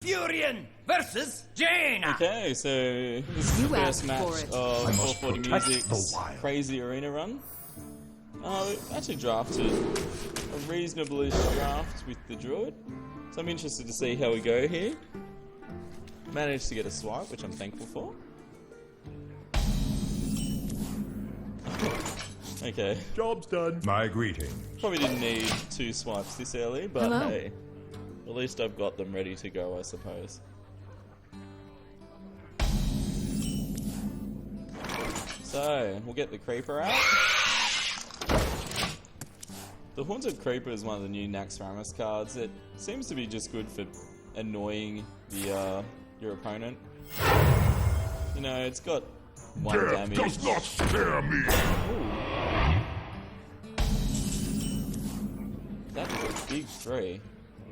Furion versus Jaina. Okay, so this is the first match of 440 Music's crazy arena run. We actually drafted a reasonable-ish draft with the Druid, so I'm interested to see how we go here. Managed to get a swipe, which I'm thankful for. Okay. Job's done. My greetings. Probably didn't need 2 swipes this early, but hey, at least I've got them ready to go, I suppose. So, we'll get the Creeper out. The Haunted Creeper is one of the new Naxxramas cards. It seems to be just good for annoying the your opponent. You know, it's got 1 damage. Does not scare me. That is a big 3.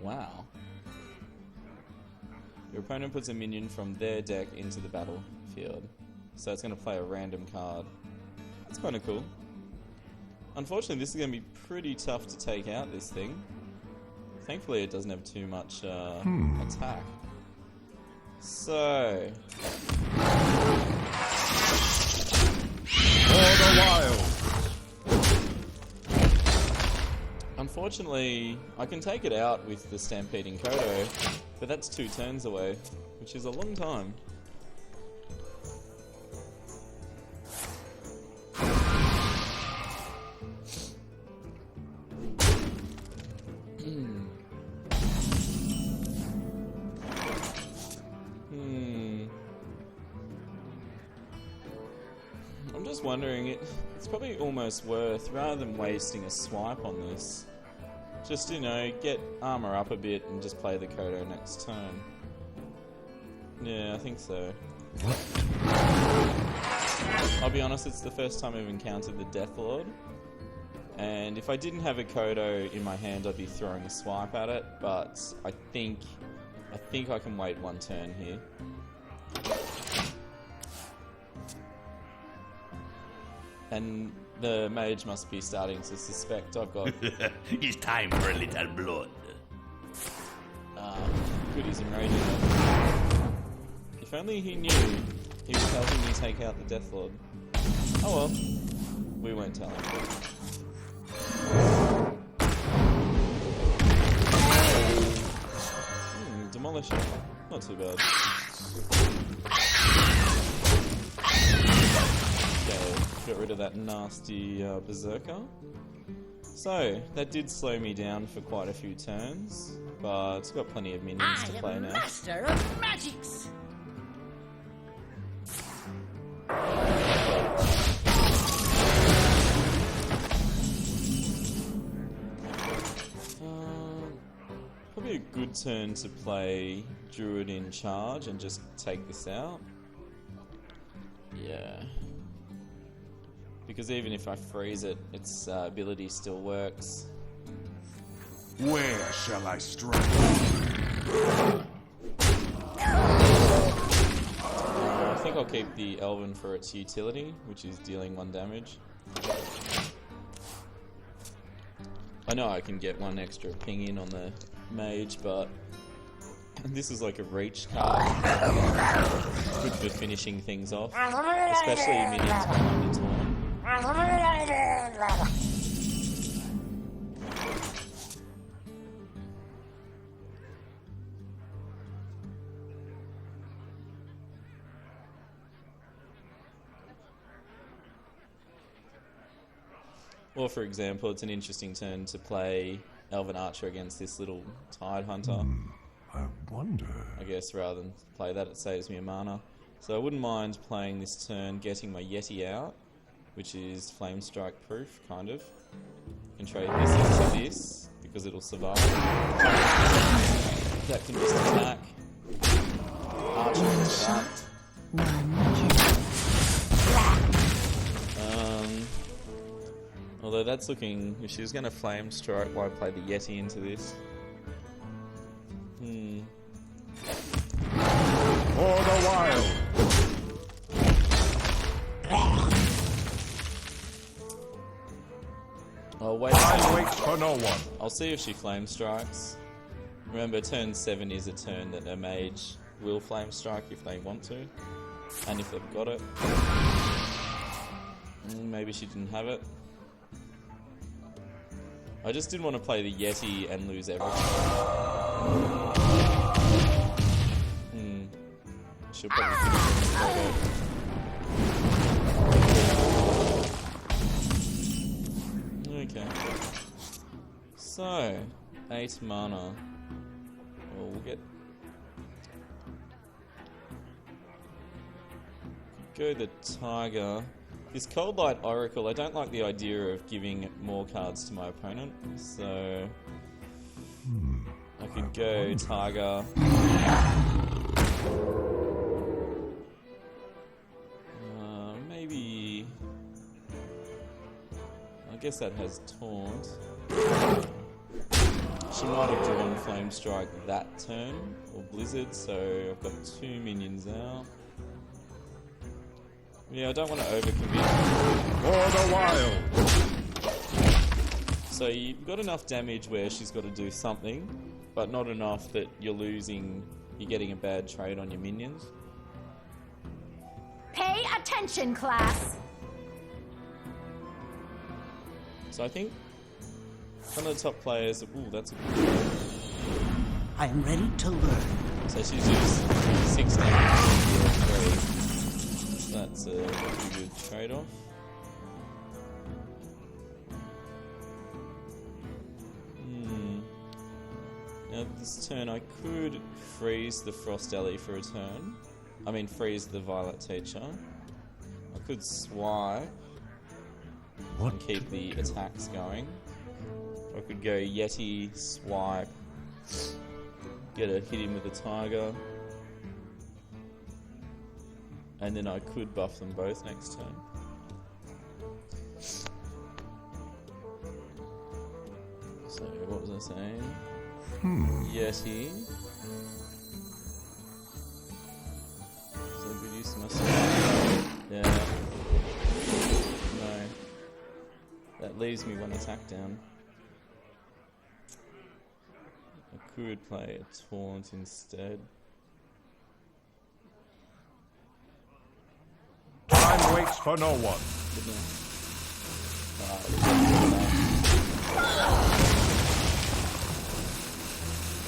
Wow. Your opponent puts a minion from their deck into the battlefield. So it's going to play a random card. That's kind of cool. Unfortunately, this is going to be pretty tough to take out, this thing. Thankfully, it doesn't have too much attack. So... For the wild. Unfortunately, I can take it out with the Stampeding Kodo, but that's 2 turns away, which is a long time. I'm just wondering, it's probably almost worth, rather than wasting a swipe on this, just, you know, get armor up a bit and just play the Kodo next turn. Yeah, I think so. I'll be honest, it's the first time I've encountered the Death Lord. And if I didn't have a Kodo in my hand, I'd be throwing a swipe at it, but I think I can wait 1 turn here. And the mage must be starting to suspect I've got... It's time for a little blood. Good, he's enraging. If only he knew he was helping me take out the Death Lord. Oh well, we won't tell him. Demolition, not too bad. Okay, got rid of that nasty Berserker. So, that did slow me down for quite a few turns, but it's got plenty of minions to play now. Master of magics. Probably a good turn to play Druid in charge and just take this out. Yeah. Because even if I freeze it, its ability still works. Where shall I strike? I think I'll keep the Elven for its utility, which is dealing 1 damage. I know I can get 1 extra ping in on the mage, but this is like a reach card. It's good for finishing things off, especially minions behind the taunt. Or for example, it's an interesting turn to play Elven Archer against this little Tide Hunter. I wonder... I guess rather than play that, it saves me a mana. So I wouldn't mind playing this turn, getting my Yeti out, which is Flame Strike proof, kind of. And trade this into this, because it'll survive. That can just attack. Archer into that. Although that's looking... If she was going to Flame Strike, why play the Yeti into this? For the wild. I'll wait. I wait for no one. I'll see if she Flame Strikes. Remember, turn 7 is a turn that a mage will flame strike if they want to, and if they've got it. Maybe she didn't have it. I just didn't want to play the Yeti and lose everything. She'll probably okay. So, 8 mana. Well, we'll get... Go the Tiger. This Cold Light Oracle, I don't like the idea of giving more cards to my opponent, so... I could go Tiger. Maybe... I guess that has Taunt. She might have drawn Flame Strike that turn, or Blizzard, so I've got 2 minions out. Yeah, I don't want to overcommit. For the wild! So you've got enough damage where she's got to do something, but not enough that you're getting a bad trade on your minions. Pay attention, class. So I think one of the top players... Ooh, that's a good one. I am ready to learn. So she's used 6 damage to 3. That's a pretty good trade-off. Now this turn I could freeze the Frost Alley for a turn. I mean freeze the Violet Teacher. I could swipe and keep the attacks going. I could go Yeti, swipe, get a hit in with a Tiger. And then I could buff them both next turn. So, what was I saying? Yeti. Is that a good use of my sword? Yeah. No. That leaves me 1 attack down. I could play a Taunt instead. Time waits for no one.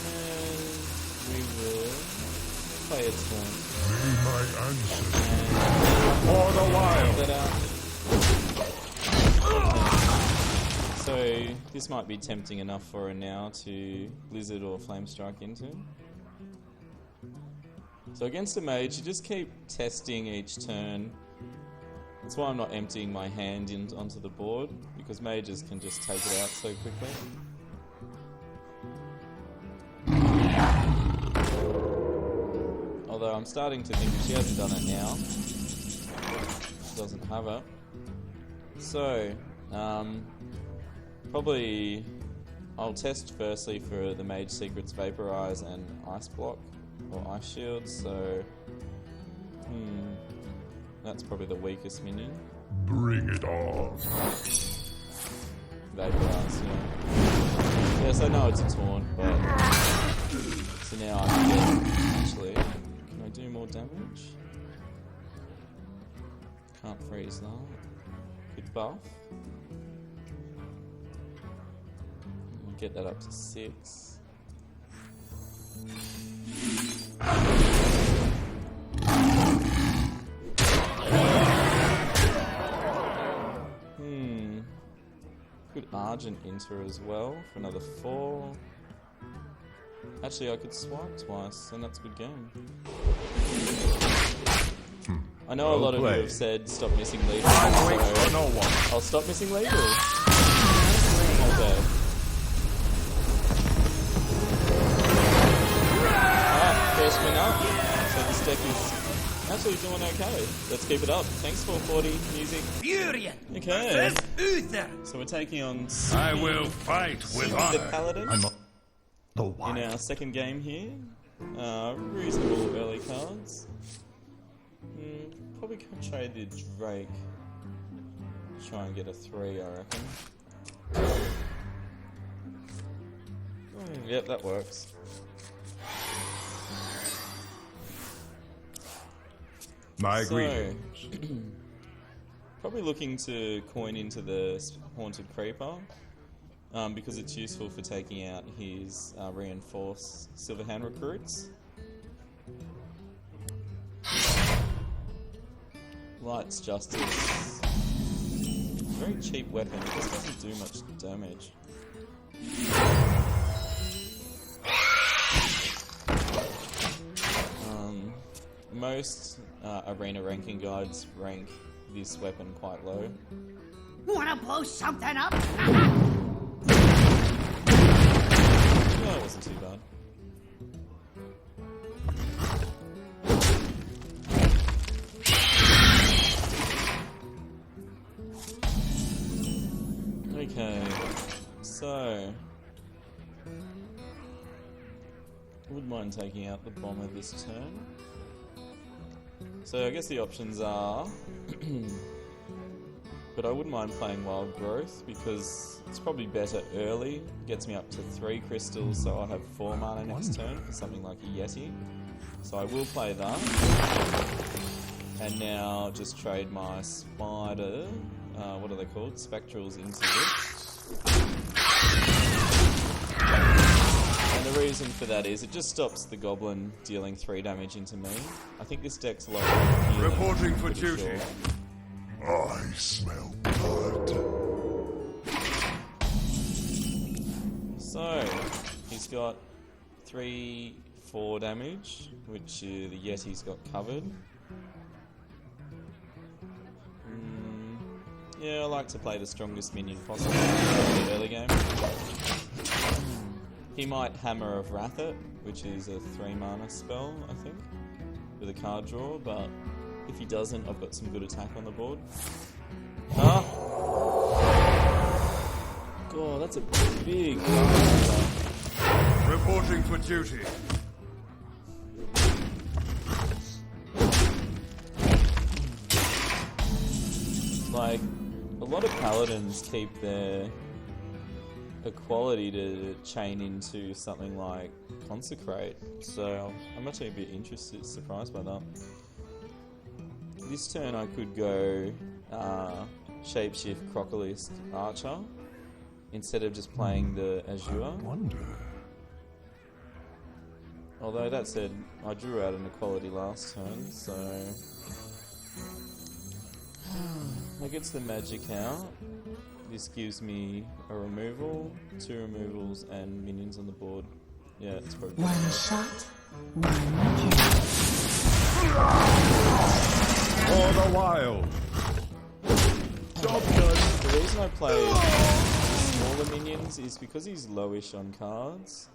And we will play a Taunt. May my ancestors for the wild. So this might be tempting enough for her now to Blizzard or Flame Strike into. So against a mage, you just keep testing each turn. That's why I'm not emptying my hand onto the board, because mages can just take it out so quickly. Although I'm starting to think if she hasn't done it now, she doesn't have it. So, probably I'll test firstly for the Mage Secret's Vaporize and Ice Block, or Ice Shield, so... that's probably the weakest minion. Bring it on. Vaporize, yeah. Yes, I know it's a taunt, but... So now I can get... Actually, can I do more damage? Can't freeze that. Could buff. We'll get that up to 6. Could Argent enter as well for another 4. Actually, I could swipe twice, and that's a good game. I know a lot of you have said stop missing lethal, so no one. I'll stop missing lethal. Okay. Alright, first win up. So this deck is actually doing okay. Let's keep it up. Thanks for 40 music. Furion Okay. versus Uther. So we're taking on I will fight with the honor. Paladin I'm the in wild. our second game here. Reasonable early cards. Probably could trade the Drake. Try and get a 3, I reckon. Yep, that works. My So, greetings. probably looking to coin into the Haunted Creeper, because it's useful for taking out his reinforced Silverhand recruits. Light's Justice. Very cheap weapon, it just doesn't do much damage. Most arena ranking guides rank this weapon quite low. Wanna blow something up? No, it wasn't too bad. Okay, so wouldn't mind taking out the bomber this turn. So I guess the options are, but I wouldn't mind playing Wild Growth because it's probably better early. Gets me up to 3 crystals, so I'll have 4 mana next turn for something like a Yeti. So I will play that. And now just trade my spider, what are they called? Spectrals into this. And the reason for that is it just stops the goblin dealing 3 damage into me. I think this deck's low. Reporting for pretty duty. sure. I smell blood. So, he's got 3-4 damage, which the Yeti's got covered. Yeah, I like to play the strongest minion possible in the early game. He might Hammer of Wrath it, which is a 3 mana spell, I think, with a card draw, but if he doesn't, I've got some good attack on the board. Ah! God, that's a big card. Reporting for duty. Like, a lot of paladins keep their equality to chain into something like Consecrate, so I'm actually a bit surprised by that. This turn I could go Shapeshift Crocolisk Archer instead of just playing the Azure. Wonder. Although that said, I drew out an equality last turn, so that gets the magic out. This gives me a removal, 2 removals, and minions on the board. Yeah, it's probably One shot, one kill. For the wild. job done. The reason I play smaller minions is because he's lowish on cards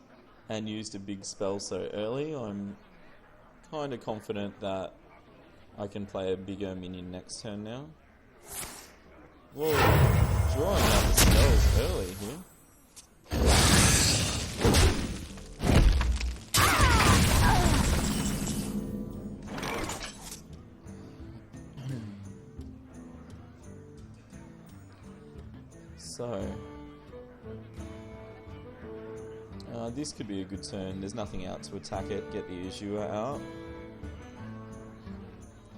and used a big spell so early. I'm kind of confident that I can play a bigger minion next turn now. Whoa, drawing out the spells early here. So, this could be a good turn. There's nothing out to attack it, get the Azure out.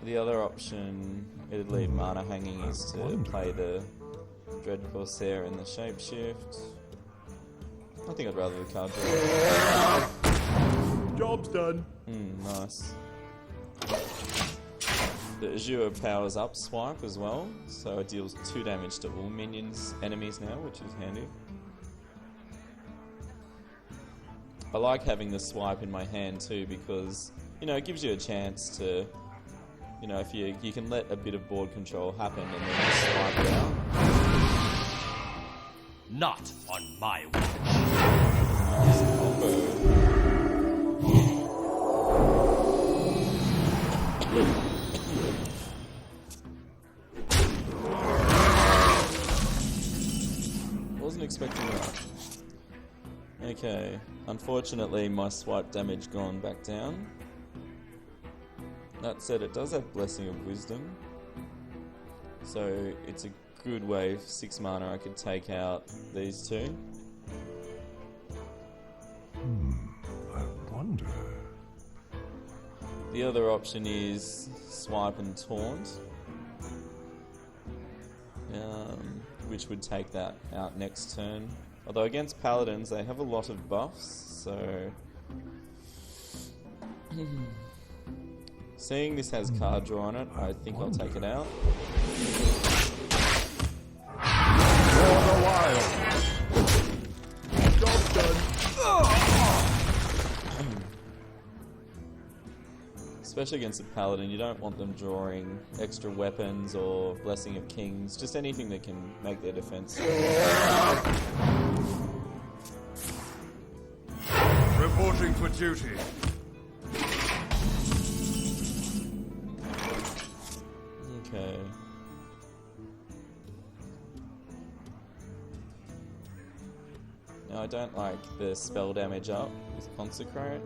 The other option, it'd leave mana hanging, is to play the Dread Corsair and the Shapeshift. I think I'd rather the card draw. Job's done. Nice. The Azure powers up swipe as well, so it deals 2 damage to all enemies now, which is handy. I like having the swipe in my hand too because, you know, it gives you a chance to, you know, if you can let a bit of board control happen and then just swipe it out. Not on my watch. Nice combo. Wasn't expecting that. Okay, unfortunately my swipe damage gone back down. That said, it does have Blessing of Wisdom, so it's a good way for 6 mana I could take out these 2. I wonder. The other option is swipe and taunt, which would take that out next turn. Although against paladins they have a lot of buffs, so seeing this has card draw on it, I think I'll take it out. For the wild. Job done. Especially against a paladin, you don't want them drawing extra weapons or Blessing of Kings, just anything that can make their defense. Reporting for duty. Okay. Now I don't like the spell damage up with Consecrate.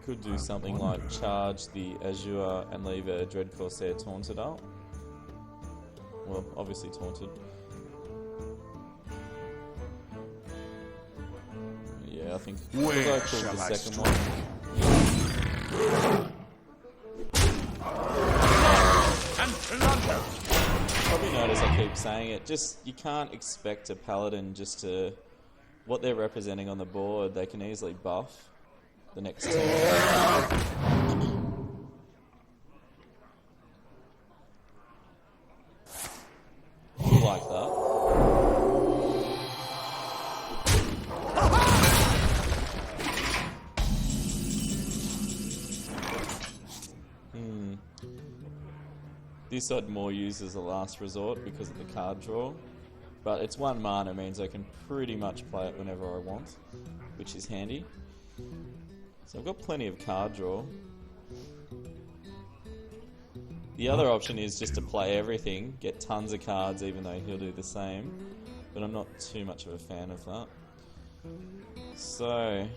Could do something like charge the Azure and leave a Dread Corsair taunted up. Well, obviously taunted. Yeah, I think Where I called shall the I second one. And plunder. Probably notice I keep saying it. Just you can't expect a paladin just to what they're representing on the board. They can easily buff the next turn. Like that. This I'd more use as a last resort because of the card draw. But it's 1 mana, means I can pretty much play it whenever I want, which is handy. So I've got plenty of card draw. The other option is just to play everything, get tons of cards even though he'll do the same. But I'm not too much of a fan of that. So...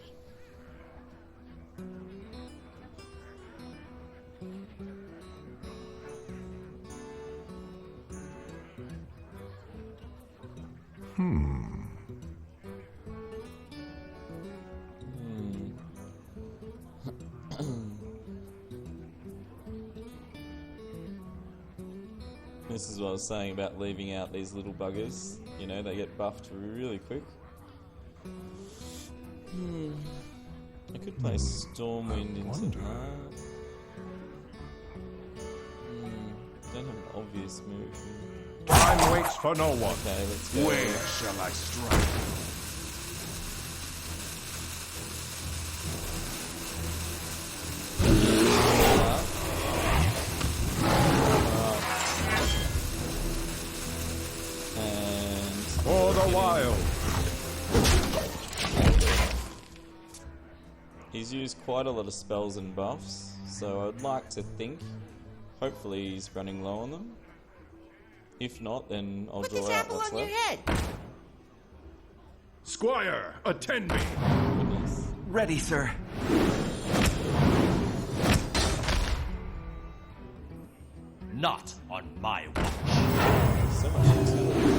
This is what I was saying about leaving out these little buggers. You know, they get buffed really quick. I could play Stormwind into that. Don't have an obvious move. Time waits for no one. Okay, let's go. Where shall I strike? For the wild. He's used quite a lot of spells and buffs, so I'd like to think, hopefully he's running low on them. If not, then I'll Put draw this out apple what's on your left. head. Squire, attend me. Goodness. Ready, sir. Not on my watch. So much utility.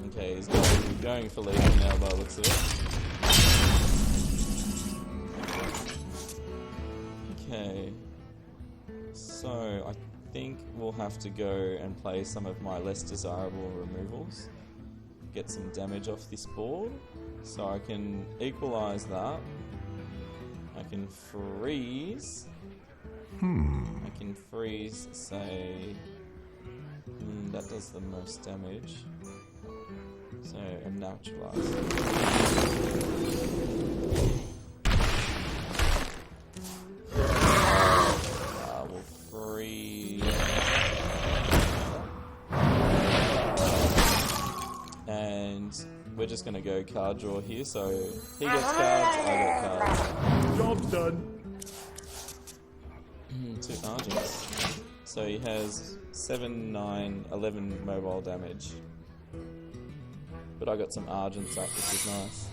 Okay, he's going for leading now by the looks of it. Okay, so I think we'll have to go and play some of my less desirable removals. Get some damage off this board. So I can equalize that. I can freeze. I can freeze, say... that does the most damage. So, a neutralize. We'll freeze. And we're just going to go card draw here. So, he gets cards, I get cards. Job's done. 2 Argents. So he has 7, 9, 11 mobile damage. But I got some Argents up, which is nice.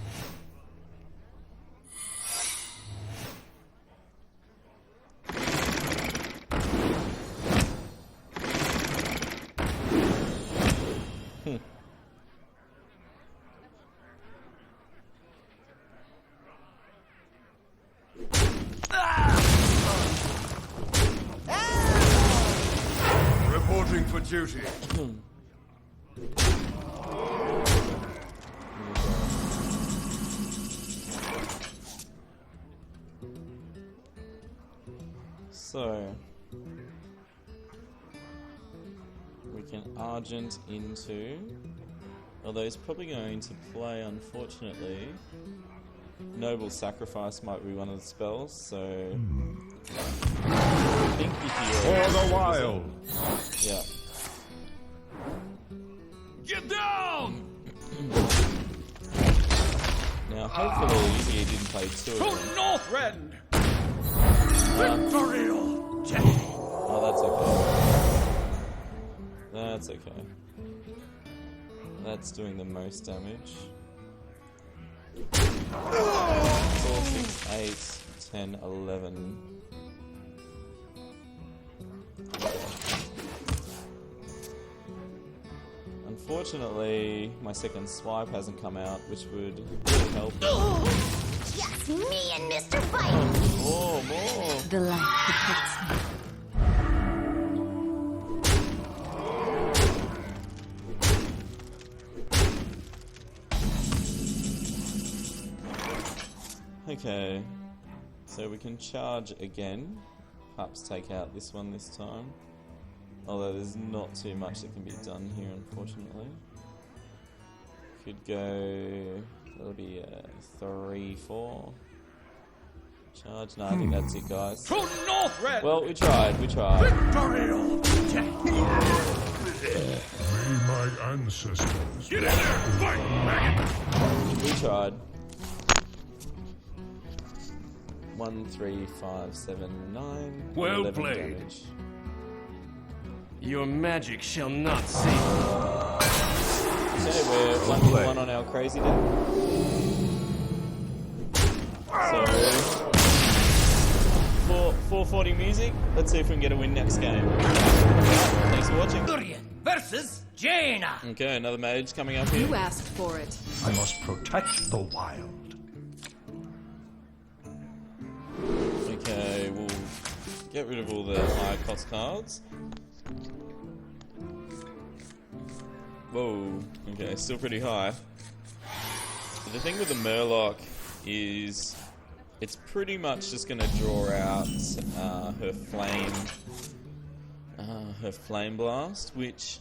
duty. So we can Argent into, although he's probably going to play, unfortunately. Noble Sacrifice might be one of the spells, so I think if you For the wild. yeah. Get down! Now hopefully he didn't play two of them. Northrend! Oh, that's okay. That's okay. That's doing the most damage. 4, 6, 8, 10, 11. Unfortunately, my second swipe hasn't come out, which would really help. Just me and Mr. Bite. More. The light protects me. Okay, so we can charge again. Perhaps take out this one this time. Although there's not too much that can be done here, unfortunately. Could go... that'll be a 3, 4. Charge? No, I think that's it, guys. To Northrend! Well, we tried. May my ancestors. Get in there! Fight, maggot! We tried. 1, 3, 5, 7, 9. Well 11 played. damage. Your magic shall not save. Okay, we're 1-1 on our crazy deck. So, 440 music. Let's see if we can get a win next game. Thanks for watching. Durian versus Jaina. Okay, another mage coming up You here. asked for it. I must protect the wild. Okay, we'll get rid of all the high cost cards. Whoa, okay, still pretty high. But the thing with the Murloc is it's pretty much just going to draw out her flame blast, which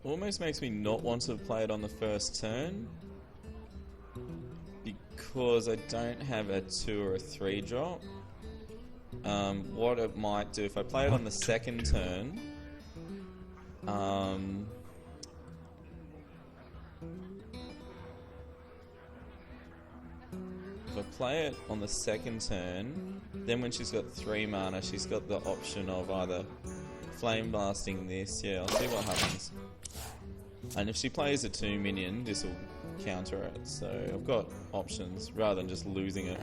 almost makes me not want to play it on the first turn, because I don't have a 2 or a 3 drop. What it might do if I play it on the second turn, if I play it on the second turn, then when she's got 3 mana, she's got the option of either flame blasting this. Yeah, I'll see what happens. And if she plays a 2 minion, this will counter it. So I've got options rather than just losing it.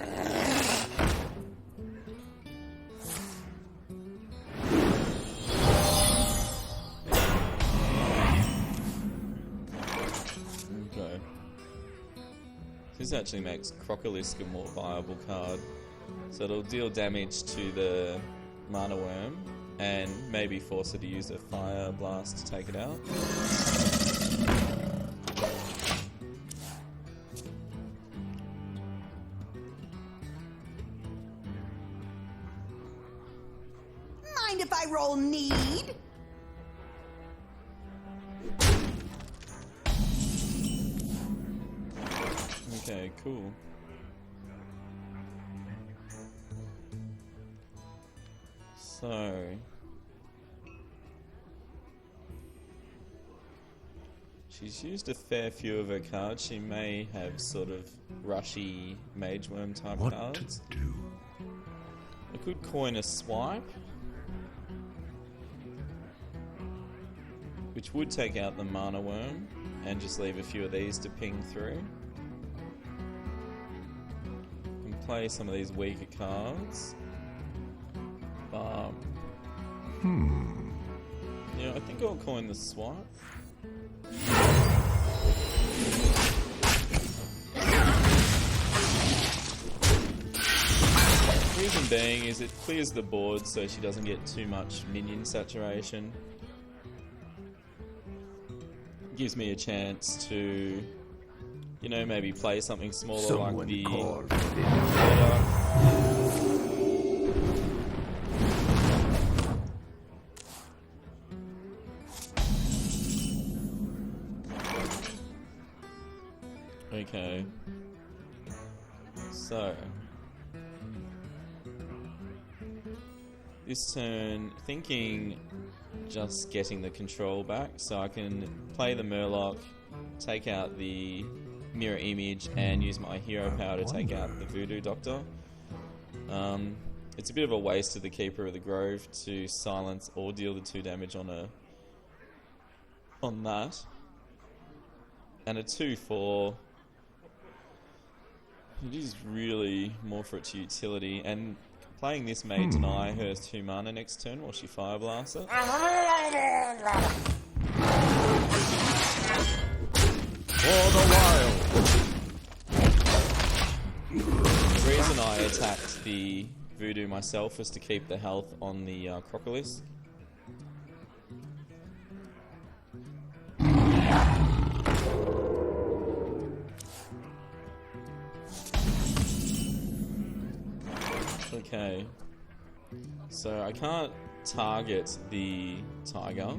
Okay. This actually makes Crocolisk a more viable card. So it'll deal damage to the Mana Worm and maybe force her to use a Fire Blast to take it out. Mind if I roll need? Okay, cool. So she's used a fair few of her cards. She may have sort of rushy Mage Worm type What cards. to do? I could coin a swipe, which would take out the Mana Worm and just leave a few of these to ping through. And play some of these weaker cards. Yeah, I think I'll coin the swipe. reason being is it clears the board so she doesn't get too much minion saturation. Gives me a chance to, you know, maybe play something smaller like the Okay. So this turn, thinking just getting the control back, so I can play the Murloc, take out the mirror image, and use my hero power to take out the Voodoo Doctor. It's a bit of a waste of the Keeper of the Grove to silence or deal the 2 damage on that. And a 2/4. It is really more for its utility, and playing this may deny her 2 mana next turn while she Fire Blasts it. For the wild. The reason I attacked the Voodoo myself was to keep the health on the Crocolisk. Okay, so I can't target the Tiger.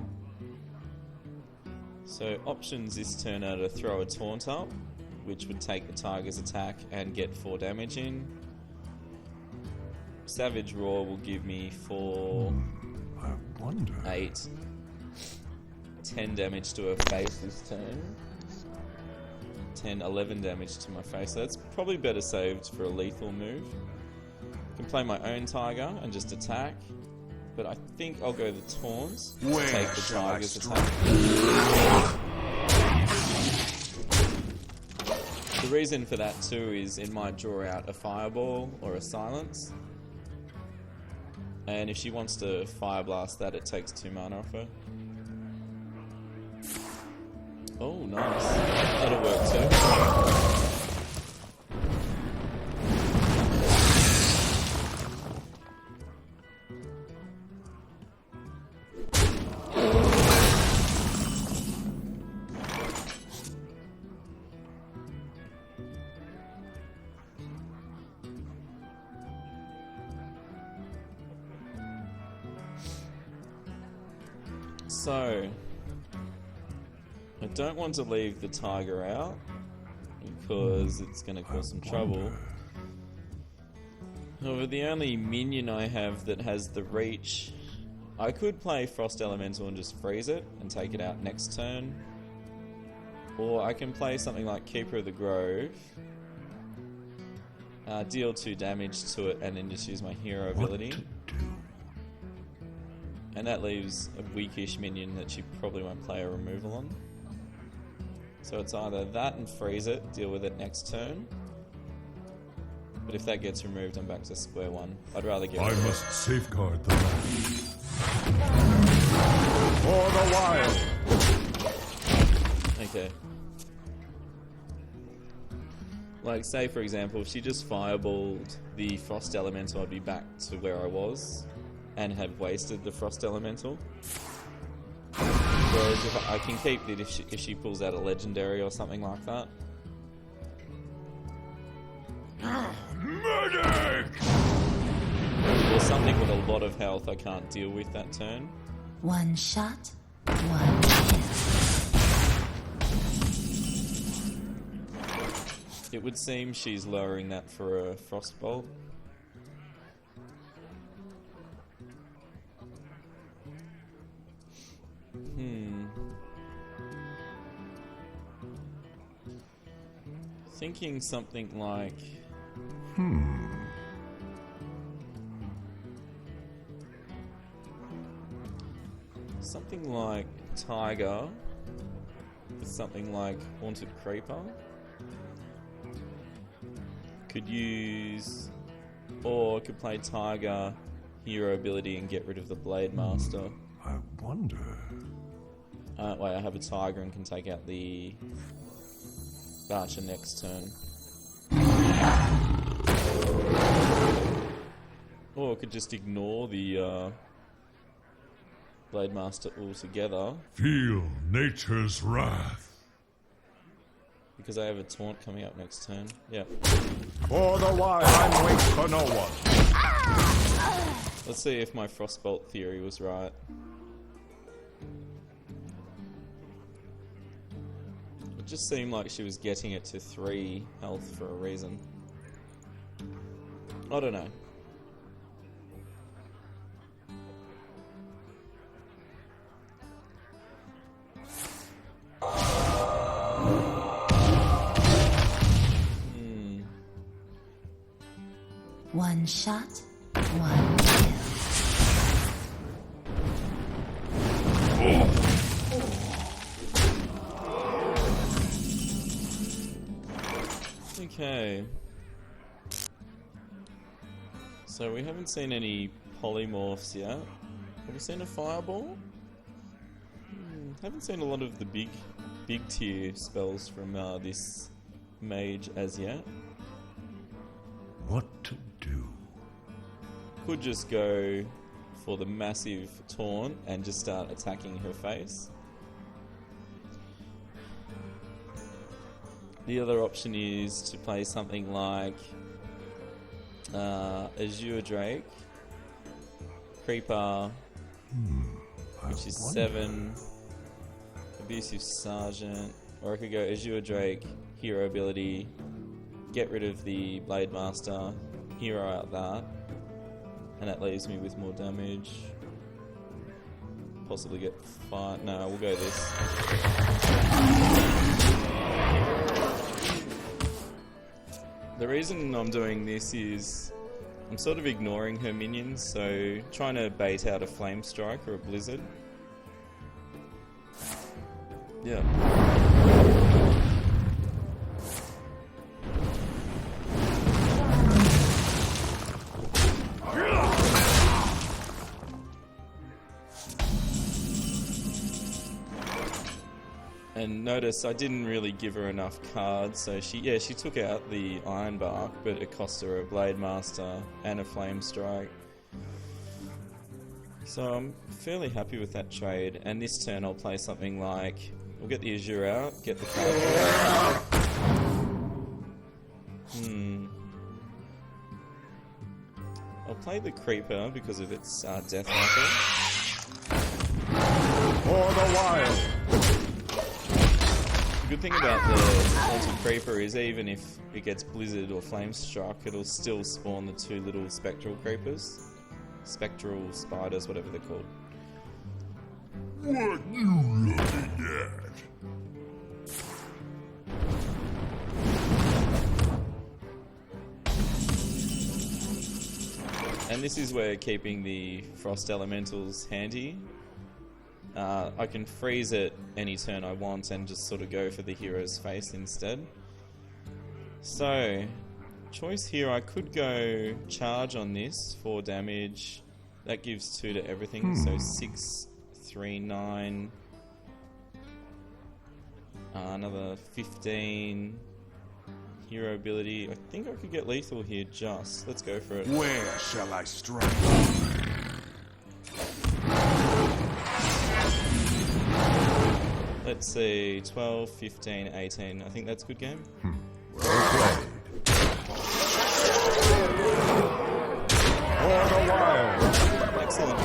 So options this turn are to throw a Taunt up, which would take the Tiger's attack and get 4 damage in. Savage Roar will give me 4, I wonder. 8, 10 damage to her face this turn. 10, 11 damage to my face. So that's probably better saved for a lethal move. Can play my own Tiger and just attack, but I think I'll go the Taunt to take the Tiger's attack. The reason for that too is it might draw out a Fireball or a Silence, and if she wants to Fire Blast that, it takes 2 mana off her. Oh, nice. That'll work too. So, I don't want to leave the Tiger out because it's going to cause some trouble. However, the only minion I have that has the reach, I could play Frost Elemental and just freeze it and take it out next turn. Or I can play something like Keeper of the Grove, deal 2 damage to it, and then just use my hero ability. And that leaves a weakish minion that she probably won't play a removal on. So it's either that and freeze it, deal with it next turn. But if that gets removed, I'm back to square one. I'd rather get rid of it. I must safeguard the land. For the wild. Okay. Like, say for example, if she just fireballed the Frost Elemental, I'd be back to where I was and have wasted the Frost Elemental. Whereas if I can keep it if she pulls out a legendary or something like that. Medic! Or something with a lot of health I can't deal with that turn. One shot, one kill. It would seem she's lowering that for a Frostbolt. Thinking something like... Something like Tiger with something like Haunted Creeper. Could use... Or could play Tiger, hero ability, and get rid of the Blade Master. I wonder. Wait, I have a Tiger and can take out the Archer next turn. Or I could just ignore the Blade Master altogether. Feel nature's wrath. Because I have a taunt coming up next turn. Yeah. For the wild, I'm weak for no one. Let's see if my Frostbolt theory was right. It just seemed like she was getting it to 3 health for a reason. I don't know. One shot, one kill. Okay. So we haven't seen any polymorphs yet. Have we seen a fireball? Haven't seen a lot of the big tier spells from this mage as yet. What to do? Could just go for the massive taunt and just start attacking her face. The other option is to play something like Azure Drake, Creeper, which is 7, Abusive Sergeant, or I could go Azure Drake, Hero Ability, get rid of the Blade Master, hero out that, and that leaves me with more damage. Possibly get 5. No, we'll go this. The reason I'm doing this is I'm sort of ignoring her minions, so trying to bait out a Flame Strike or a Blizzard. Yeah. And notice I didn't really give her enough cards, so she took out the Iron Bark, but it cost her a Blade Master and a Flame Strike. So I'm fairly happy with that trade, and this turn I'll play something like, we'll get the Azure out, get the card. I'll play the Creeper because of its Death Marker. For the wild. The good thing about the Haunted Creeper is even if it gets Blizzard or Flame Struck, it'll still spawn the 2 little Spectral Creepers. Spectral Spiders, whatever they're called. What you looking at? And this is where keeping the Frost Elementals handy. I can freeze it any turn I want and just sort of go for the hero's face instead. So, choice here, I could go charge on this, 4 damage. That gives 2 to everything, so 6, 3, 9. Another 15. Hero ability. I think I could get lethal here just. Let's go for it. Where shall I strike? Let's see, 12, 15, 18. I think that's a good game. Well played. For the wild. Excellent.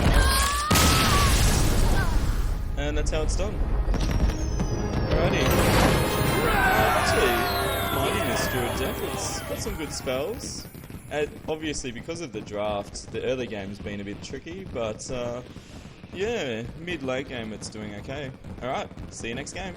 And that's how it's done. Alrighty. Actually, mining this Druid deck, it's got some good spells. Obviously, because of the draft, the early game's been a bit tricky, but yeah, mid-late game it's doing okay. Alright, see you next game.